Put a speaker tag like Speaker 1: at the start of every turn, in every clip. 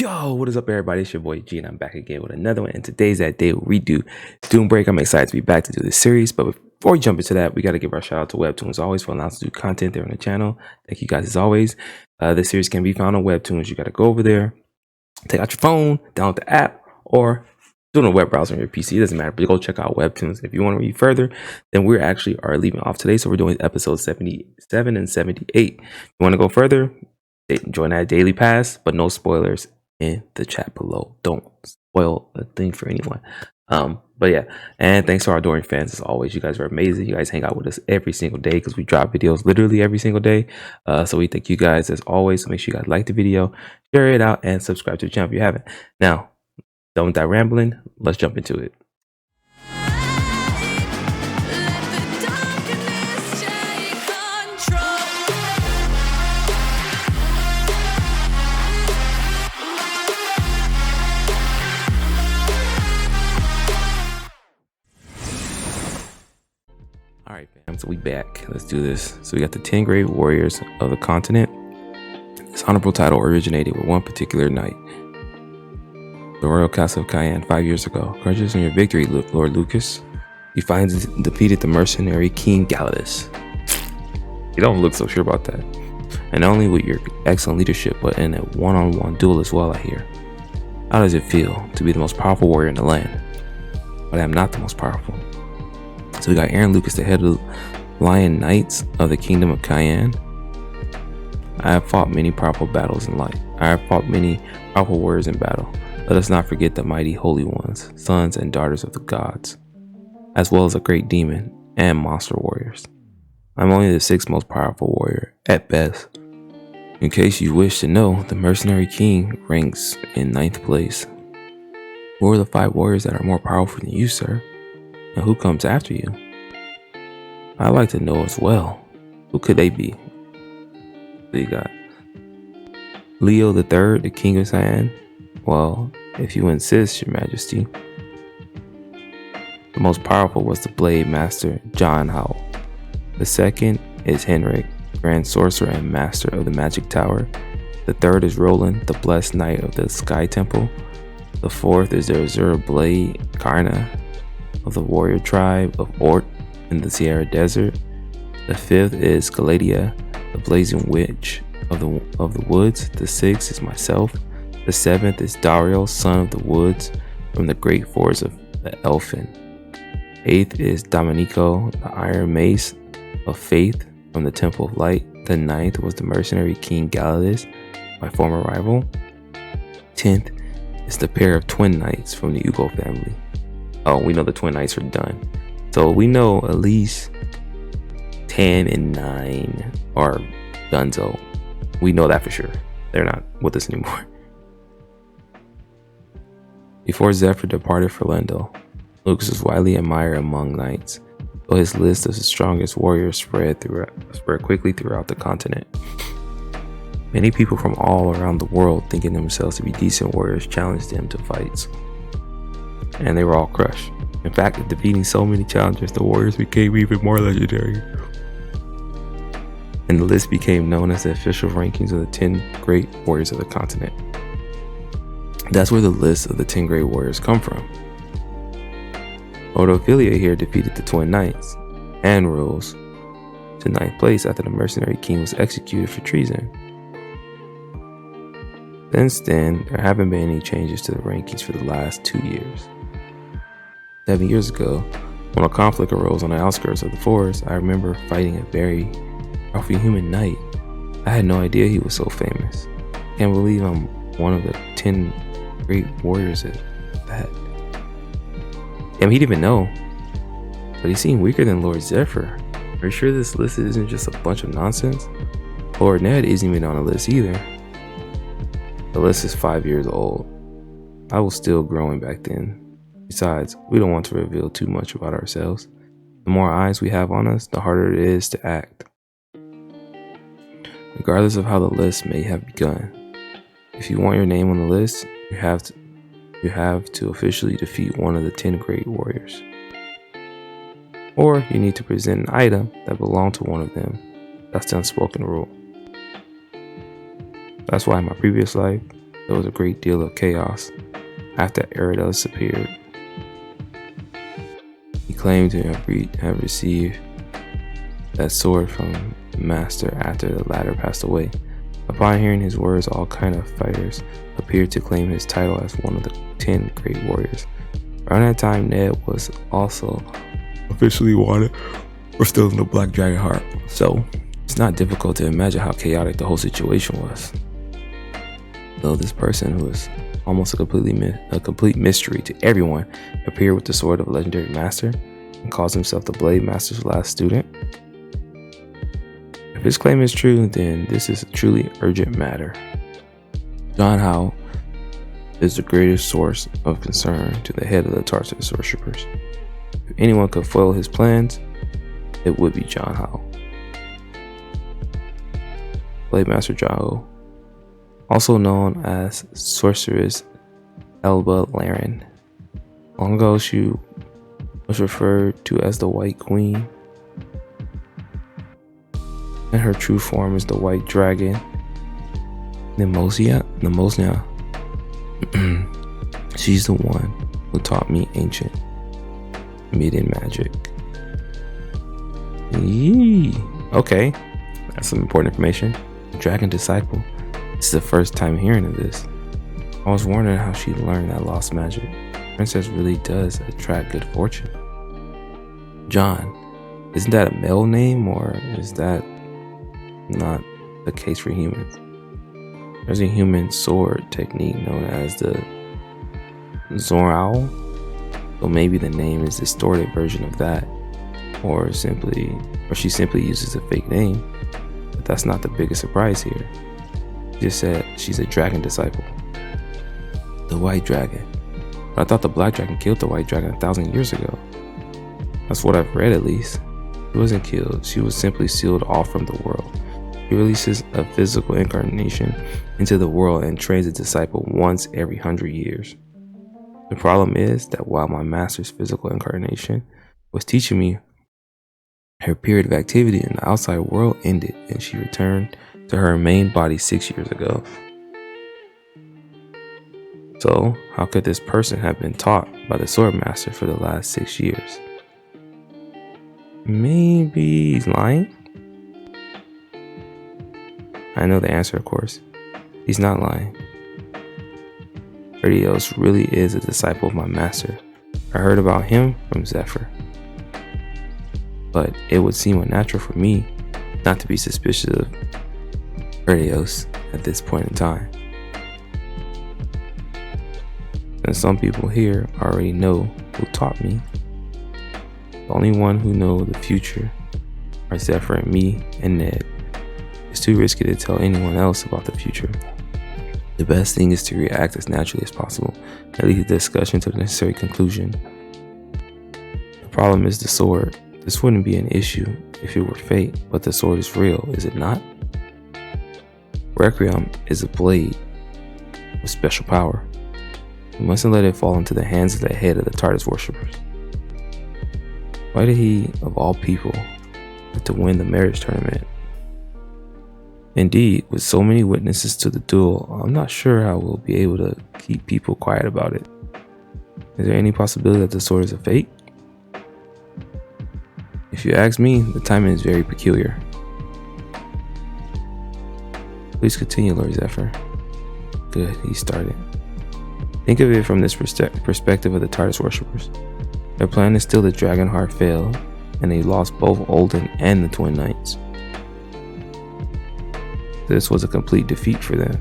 Speaker 1: Yo, what is up, everybody? It's your boy G, and I'm back again with another one. And today's that day we do DoomBreaker. I'm excited to be back to do this series. But before we jump into that, we got to give our shout out to Webtoons as always for allowing us to do content there on the channel. Thank you guys as always. This series can be found on Webtoons. You got to go over there, take out your phone, download the app, or do it on a web browser on your PC. It doesn't matter, but go check out Webtoons. If you want to read further, then we actually are leaving off today. So we're doing episodes 77 and 78. If you want to go further, join that daily pass, but no spoilers in the chat below. Don't spoil a thing for anyone. But yeah, and thanks to our adoring fans as always. You guys are amazing. You guys hang out with us every single day because we drop videos literally every single day. So we thank you guys as always. So make sure you guys like the video, share it out, and subscribe to the channel if you haven't. Now, done with that rambling, let's jump into it. Alright fam, so we back. Let's do this. So we got the 10 great warriors of the continent. This honorable title originated with one particular night. The royal castle of Cayenne 5 years ago. Congratulations on your victory, Lord Lucas. You finally defeated the mercenary King Galladus. You don't look so sure about that. And not only with your excellent leadership, but in a one-on-one duel as well, I hear. How does it feel to be the most powerful warrior in the land? But I am not the most powerful. So we got Aaron Lucas, the head of the Lion Knights of the Kingdom of Cayenne. I have fought many powerful battles in life. I have fought many powerful warriors in battle. Let us not forget the mighty holy ones, sons and daughters of the gods, as well as a great demon and monster warriors. I'm only the 6th most powerful warrior, at best. In case you wish to know, the mercenary king ranks in 9th place. Who are the 5 warriors that are more powerful than you, sir? And who comes after you? I'd like to know as well. Who could they be? So you got Leo the Third, the King of Cayenne. Well, if you insist, Your Majesty. The most powerful was the Blade Master, John Howell. The second is Henrik, Grand Sorcerer and Master of the Magic Tower. The third is Roland, the Blessed Knight of the Sky Temple. The fourth is the Azure Blade Karna of the warrior tribe of Ort in the Sierra Desert. The fifth is Galadia, the blazing witch of the woods. The sixth is myself. The seventh is Dario, son of the woods from the great forest of the Elfin. Eighth is Domenico, the iron mace of faith from the Temple of Light. The ninth was the mercenary King Galladus, my former rival. 10th is the pair of twin knights from the Ugo family. Oh, we know the twin knights are done. So we know at least 10 and 9 are donezo. We know that for sure. They're not with us anymore. Before Zephyr departed for Lendl, Lucas was widely admired among knights, though his list of the strongest warriors spread quickly throughout the continent. Many people from all around the world, thinking themselves to be decent warriors, challenged him to fights, and they were all crushed. In fact, defeating so many challengers, the warriors became even more legendary, and the list became known as the official rankings of the 10 great warriors of the continent. That's where the list of the 10 great warriors come from. Ophelia here defeated the twin knights and rose to 9th place after the mercenary king was executed for treason. Since then, there haven't been any changes to the rankings for the last 2 years. 7 years ago, when a conflict arose on the outskirts of the forest, I remember fighting a very powerful human knight. I had no idea he was so famous. Can't believe I'm one of the 10 great warriors at that. Damn, he didn't even know. But he seemed weaker than Lord Zephyr. Are you sure this list isn't just a bunch of nonsense? Lord Ned isn't even on the list either. The list is 5 years old. I was still growing back then. Besides, we don't want to reveal too much about ourselves. The more eyes we have on us, the harder it is to act. Regardless of how the list may have begun, if you want your name on the list, you have to officially defeat one of the 10 great warriors. Or you need to present an item that belonged to one of them. That's the unspoken rule. That's why in my previous life, there was a great deal of chaos after Eridos appeared. He claimed to have received that sword from the master after the latter passed away. Upon hearing his words, all kind of fighters appeared to claim his title as one of the 10 great warriors. Around that time, Ned was also officially wanted for stealing the Black Dragon heart. So it's not difficult to imagine how chaotic the whole situation was. Though this person, who was almost a complete mystery to everyone, appeared with the sword of a legendary master and calls himself the Blade Master's last student. If his claim is true, then this is a truly urgent matter. John Howe is the greatest source of concern to the head of the Tartarus worshippers. If anyone could foil his plans, it would be John Howe. Blade Master Howe, also known as Sorceress Elba Laren. Long ago, she was referred to as the White Queen, and her true form is the White Dragon, Nemosia. She's the one who taught me ancient maiden magic. Yee. Okay, that's some important information. Dragon Disciple. This is the first time hearing of this. I was wondering how she learned that lost magic. Princess really does attract good fortune. John, isn't that a male name, or is that not the case for humans? There's a human sword technique known as the Zorao, so maybe the name is a distorted version of that, or she simply uses a fake name. But that's not the biggest surprise here. She just said she's a dragon disciple. The White Dragon. But I thought the Black Dragon killed the White Dragon 1,000 years ago. That's what I've read, at least. She wasn't killed, she was simply sealed off from the world. He releases a physical incarnation into the world and trains a disciple once every 100 years. The problem is that while my master's physical incarnation was teaching me, her period of activity in the outside world ended, and she returned to her main body 6 years ago. So, how could this person have been taught by the sword master for the last 6 years? Maybe he's lying? I know the answer, of course. He's not lying. Eridos really is a disciple of my master. I heard about him from Zephyr. But it would seem unnatural for me not to be suspicious of Eridos at this point in time. And some people here already know who taught me. The only one who knows the future are Zephyr and me and Ned. It's too risky to tell anyone else about the future. The best thing is to react as naturally as possible and lead the discussion to the necessary conclusion. The problem is the sword. This wouldn't be an issue if it were fate, but the sword is real, is it not? Requiem is a blade with special power. We mustn't let it fall into the hands of the head of the Tartarus worshippers. Why did he, of all people, have to win the marriage tournament? Indeed, with so many witnesses to the duel, I'm not sure how we'll be able to keep people quiet about it. Is there any possibility that the sword is a fake? If you ask me, the timing is very peculiar. Please continue, Lord Zephyr. Good, he started. Think of it from this perspective of the Tartarus worshippers. Their plan to steal the dragon heart failed, and they lost both Olden and the Twin Knights. This was a complete defeat for them.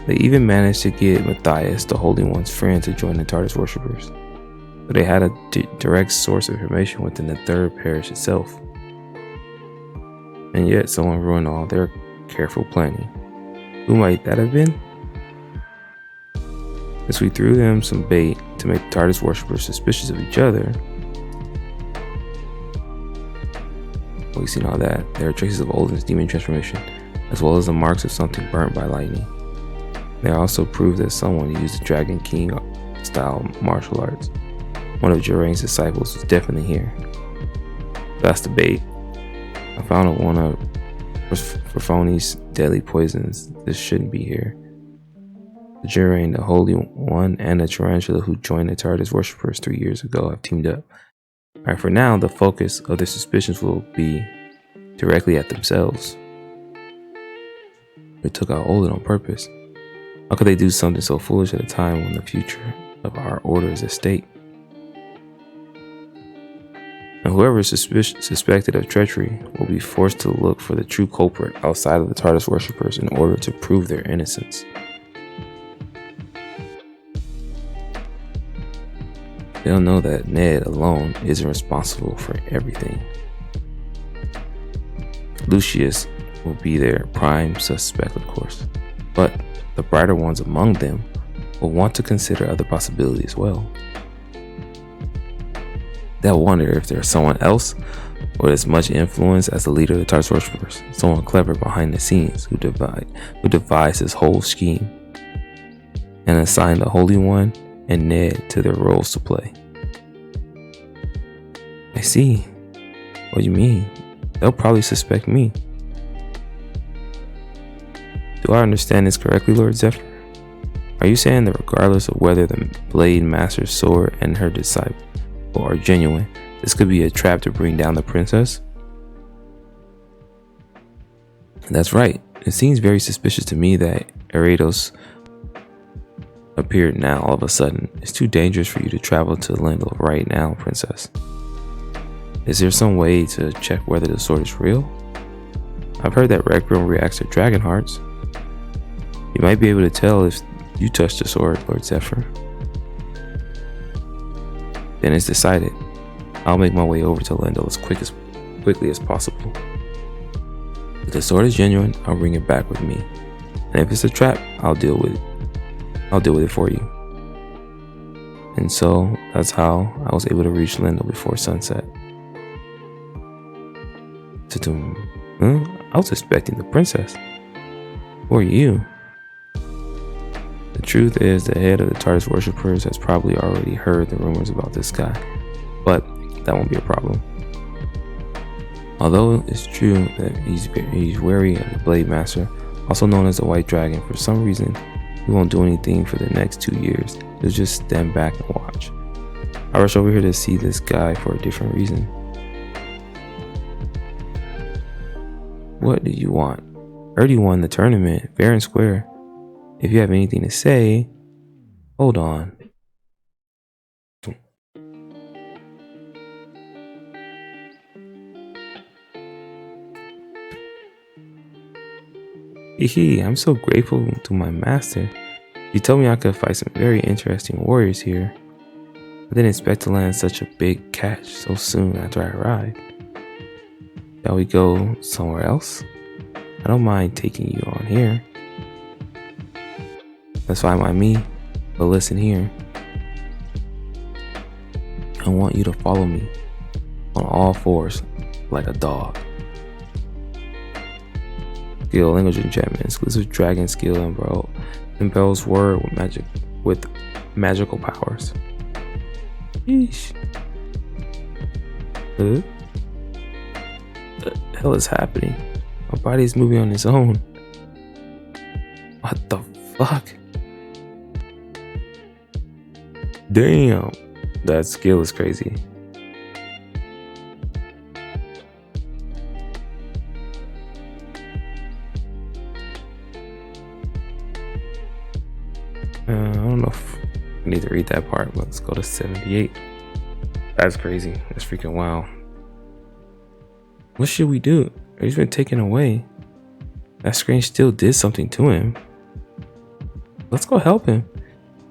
Speaker 1: They even managed to get Matthias, the Holy One's friend, to join the Tartarus worshippers. So they had a direct source of information within the third parish itself. And yet someone ruined all their careful planning. Who might that have been? As we threw them some bait to make the Tartarus worshippers suspicious of each other, we've seen all that. There are traces of Olden's demon transformation, as well as the marks of something burnt by lightning. They also prove that someone used the Dragon King style martial arts. One of Jerane's disciples was definitely here. That's the bait. I found one of Perphone's deadly poisons. This shouldn't be here. The Jirain, the Holy One, and the Tarantula who joined the TARDIS worshippers 3 years ago have teamed up. Alright, for now, the focus of their suspicions will be directly at themselves. They took out Olin on purpose. How could they do something so foolish at a time when the future of our order is at stake? And whoever is suspected of treachery will be forced to look for the true culprit outside of the TARDIS worshippers in order to prove their innocence. They'll know that Ned alone isn't responsible for everything. Lucius will be their prime suspect, of course, but the brighter ones among them will want to consider other possibilities as well. They'll wonder if there's someone else with as much influence as the leader of the TARDIS worshippers, someone clever behind the scenes who devised this whole scheme and assigned the Holy One and Ned to their roles to play. I see. What do you mean? They'll probably suspect me. Do I understand this correctly, Lord Zephyr? Are you saying that regardless of whether the Blade Master's sword and her disciple are genuine, this could be a trap to bring down the princess? That's right. It seems very suspicious to me that Eratos appeared now all of a sudden. It's too dangerous for you to travel to Lindell right now, princess. Is there some way to check whether the sword is real? I've heard that Requiem reacts to dragon hearts. You might be able to tell if you touched the sword, Lord Zephyr. Then it's decided. I'll make my way over to Lindell as quickly as possible. If the sword is genuine, I'll bring it back with me. And if it's a trap, I'll deal with it for you. And so that's how I was able to reach Lindell before sunset. I was expecting the princess. Who are you? The truth is, the head of the TARDIS worshippers has probably already heard the rumors about this guy, but that won't be a problem. Although it's true that he's wary of the Blade Master, also known as the White Dragon, for some reason he won't do anything for the next 2 years. He'll just stand back and watch. I rush over here to see this guy for a different reason. What do you want? Already won the tournament, fair and square. If you have anything to say, hold on. I'm so grateful to my master. He told me I could fight some very interesting warriors here. I didn't expect to land such a big catch so soon after I arrived. Shall we go somewhere else? I don't mind taking you on here. That's fine by me, but listen here. I want you to follow me on all fours like a dog. Skill, language enchantment, exclusive dragon skill impels word with magical powers. Yeesh. The hell is happening? My body is moving on its own. What the fuck? Damn, that skill is crazy. I don't know if I need to read that part, but let's go to 78. That's crazy. That's freaking wild. What should we do? He's been taken away. That screen still did something to him. Let's go help him.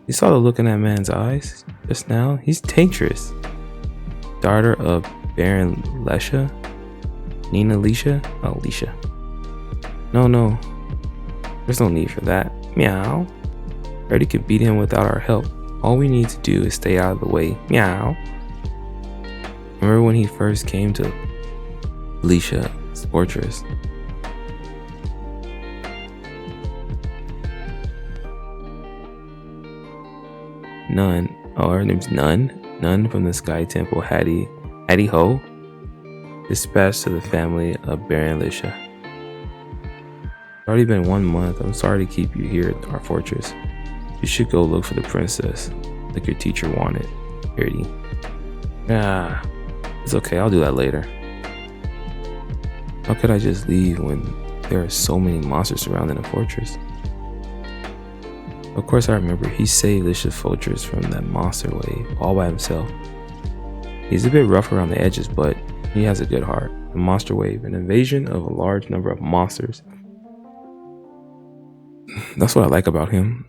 Speaker 1: You saw the look in that man's eyes just now. He's dangerous. Daughter of Baron Lesha? Nina Lisha? Oh, Lisha. No. There's no need for that. Meow. Already could beat him without our help. All we need to do is stay out of the way. Meow. Remember when he first came to Lisha's fortress? Nun. Oh, her name's Nun. Nun from the Sky Temple, Hattie Ho. Dispatched to the family of Baron Lisha. It's already been 1 month. I'm sorry to keep you here at our fortress. You should go look for the princess, like your teacher wanted, Harry. Ah, it's okay, I'll do that later. How could I just leave when there are so many monsters surrounding the fortress? Of course I remember he saved Licious Fortress from that monster wave all by himself. He's a bit rough around the edges, but he has a good heart. The monster wave, an invasion of a large number of monsters. That's what I like about him.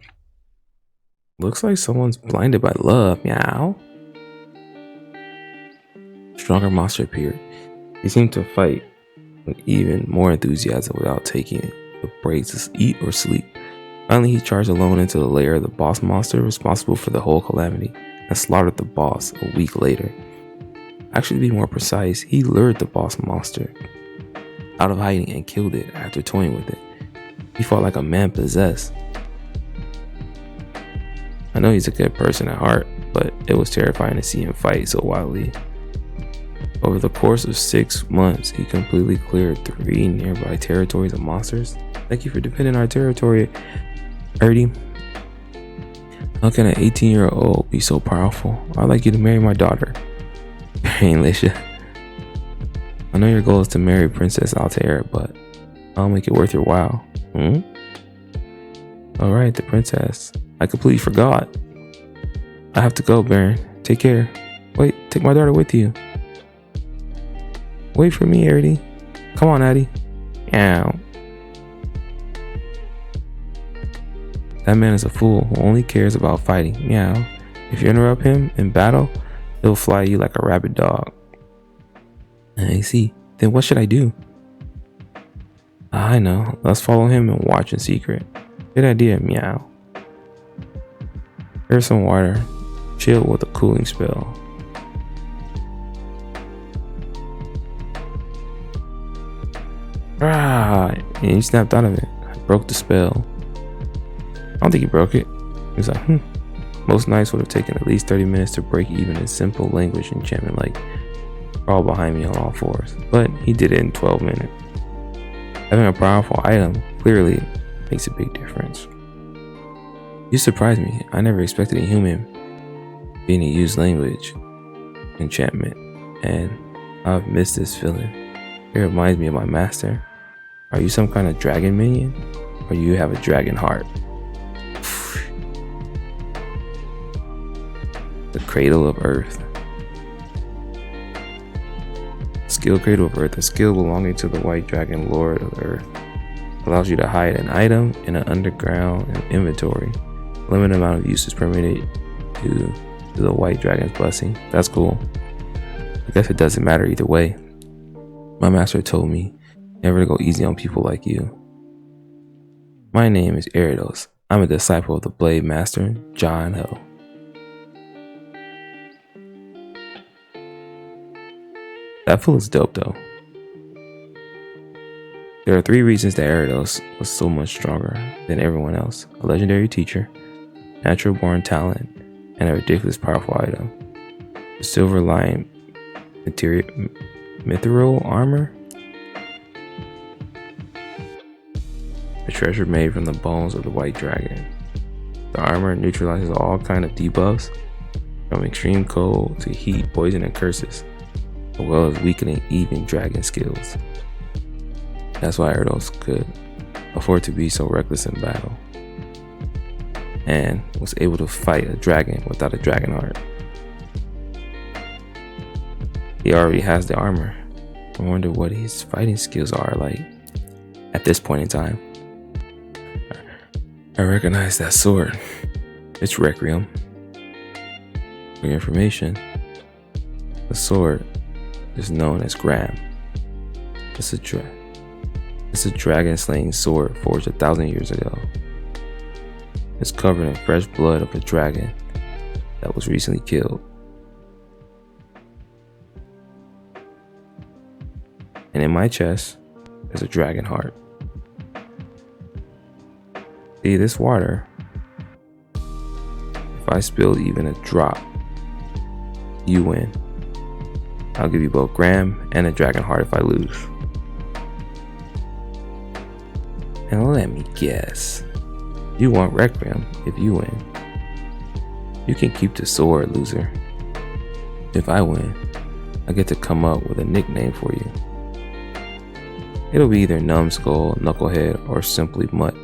Speaker 1: Looks like someone's blinded by love. Meow. Stronger monster appeared. He seemed to fight with even more enthusiasm without taking the breaks to eat or sleep. Finally, he charged alone into the lair of the boss monster responsible for the whole calamity and slaughtered the boss a week later. Actually, to be more precise, he lured the boss monster out of hiding and killed it after toying with it. He fought like a man possessed. I know he's a good person at heart, but it was terrifying to see him fight so wildly. Over the course of 6 months, he completely cleared 3 nearby territories of monsters. Thank you for defending our territory, Erdy. How can an 18-year-old be so powerful? I'd like you to marry my daughter. Alicia. I know your goal is to marry Princess Altair, but I'll make it worth your while. Alright, the princess. I completely forgot. I have to go, Baron. Take care. Wait, take my daughter with you. Wait for me, Erdy. Come on, Addie. Ow. That man is a fool who only cares about fighting. Meow. If you interrupt him in battle, he'll fly you like a rabid dog. I see. Then what should I do? I know. Let's follow him and watch in secret. Good idea, meow. Here's some water. Chill with a cooling spell. And he snapped out of it. I broke the spell. I don't think he broke it. He was like, Most nights would have taken at least 30 minutes to break even a simple language enchantment like crawl behind me on all fours. But he did it in 12 minutes. Having a powerful item clearly makes a big difference. You surprised me. I never expected a human being to use language enchantment, and I've missed this feeling. It reminds me of my master. Are you some kind of dragon minion? Or do you have a dragon heart? The Cradle of Earth. Skill Cradle of Earth, a skill belonging to the White Dragon Lord of Earth. Allows you to hide an item in an underground inventory. Limited amount of use is permitted to the White Dragon's blessing. That's cool. I guess it doesn't matter either way. My master told me never to go easy on people like you. My name is Eridos. I'm a disciple of the Blade Master, John Ho. That fool is dope though. There are 3 reasons that Eridos was so much stronger than everyone else. A legendary teacher, natural born talent, and a ridiculous powerful item. The silver lion mithril armor. A treasure made from the bones of the white dragon. The armor neutralizes all kinds of debuffs, from extreme cold to heat, poison, and curses, as well as weakening even dragon skills. That's why Erdos could afford to be so reckless in battle, and was able to fight a dragon without a dragon heart. He already has the armor. I wonder what his fighting skills are like at this point in time. I recognize that sword. It's Requiem. For your information, the sword is known as Graham. It's a dragon slaying sword forged 1,000 years ago. It's covered in fresh blood of a dragon that was recently killed. And in my chest is a dragon heart. See this water? If I spilled even a drop, you win. I'll give you both Graham and a dragon heart if I lose. And let me guess, You want Requiem if you win. You can keep the sword, loser. If I win, I get to come up with a nickname for you. It'll be either Numbskull, Knucklehead, or simply Mutt.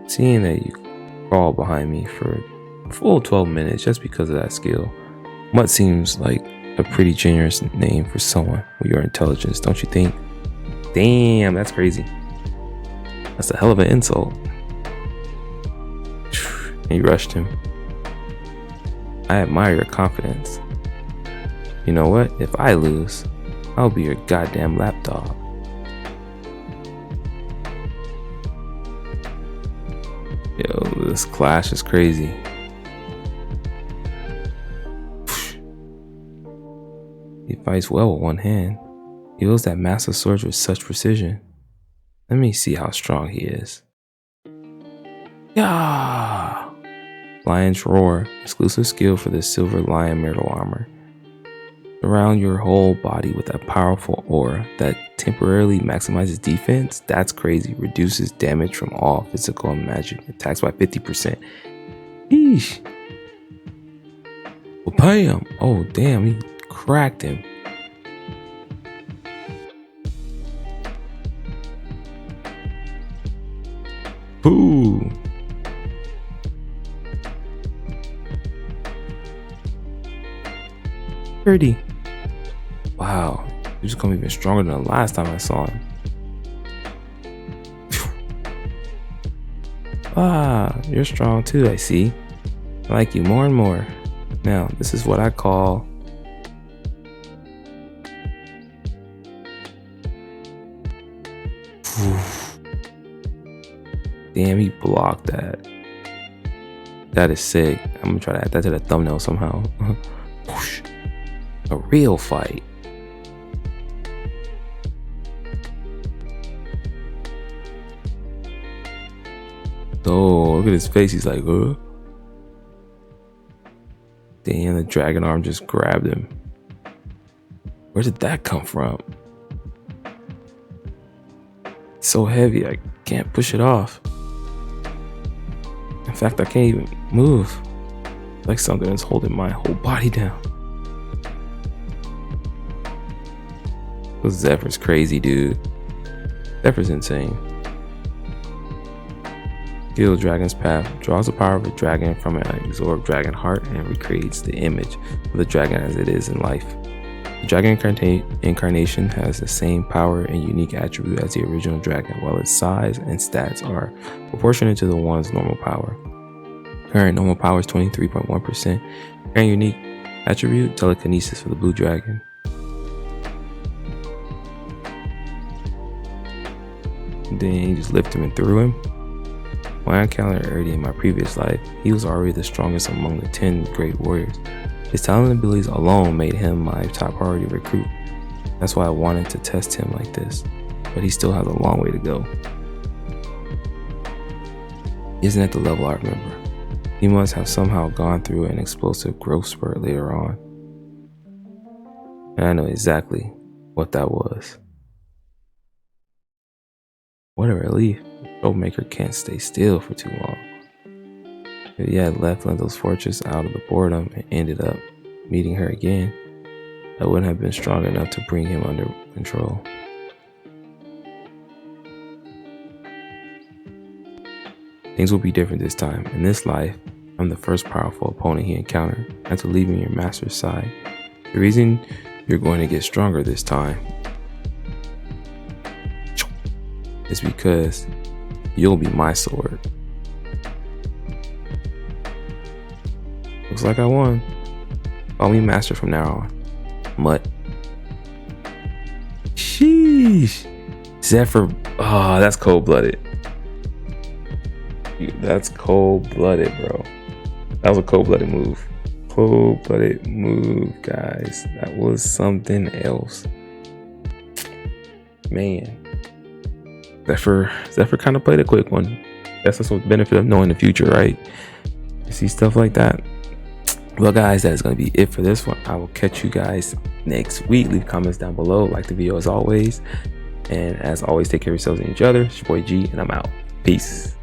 Speaker 1: Seeing that you crawled behind me for a full 12 minutes just because of that skill, Mutt seems like a pretty generous name for someone with your intelligence, don't you think? Damn, that's crazy. That's a hell of an insult. And you rushed him. I admire your confidence. You know what? If I lose, I'll be your goddamn lapdog. Yo, this clash is crazy. He fights well with one hand. He wields that massive sword with such precision. Let me see how strong he is. Yeah! Lion's Roar, exclusive skill for the Silver Lion Metal Armor. Surround your whole body with a powerful aura that temporarily maximizes defense. That's crazy. Reduces damage from all physical and magic attacks by 50%. Eesh. Well, bam! Oh, damn, he cracked him. Boo! Pretty. Wow, he's gonna be even stronger than the last time I saw him. Ah, you're strong too, I see. I like you more and more. Now, this is what I call damn, he blocked that. That is sick. I'm gonna try to add that to the thumbnail somehow. A real fight. Oh, look at his face. He's like, damn, the dragon arm just grabbed him. Where did that come from? It's so heavy, I can't push it off. In fact, I can't even move. Like something is holding my whole body down. This Zephyr's crazy, dude. Zephyr's insane. Skill Dragon's Path draws the power of a dragon from an absorbed dragon heart and recreates the image of the dragon as it is in life. The dragon incarnation has the same power and unique attribute as the original dragon, while its size and stats are proportionate to the one's normal power. Current normal power is 23.1%. Current unique attribute, telekinesis for the blue dragon. Then he just lifted him and threw him. When I encountered Erdi in my previous life, he was already the strongest among the 10 great warriors. His talent and abilities alone made him my top priority recruit. That's why I wanted to test him like this, but he still has a long way to go. He isn't at the level I remember. He must have somehow gone through an explosive growth spurt later on. And I know exactly what that was. What a relief. DoomBreaker can't stay still for too long. If he had left Lenthil's fortress out of the boredom and ended up meeting her again, I wouldn't have been strong enough to bring him under control. Things will be different this time. In this life, I'm the first powerful opponent he encountered after leaving your master's side. The reason you're going to get stronger this time is because you'll be my sword. Looks like I won. Call me master from now on. Mutt. Sheesh. Zephyr. Oh, that's cold-blooded. That's cold-blooded, bro. That was a cold-blooded move. Cold-blooded move, guys. That was something else. Man. Zephyr kind of played a quick one. That's also the benefit of knowing the future, right? You see stuff like that. Well, guys, that is going to be it for this one. I will catch you guys next week. Leave comments down below. Like the video as always. And as always, take care of yourselves and each other. It's your boy G, and I'm out. Peace.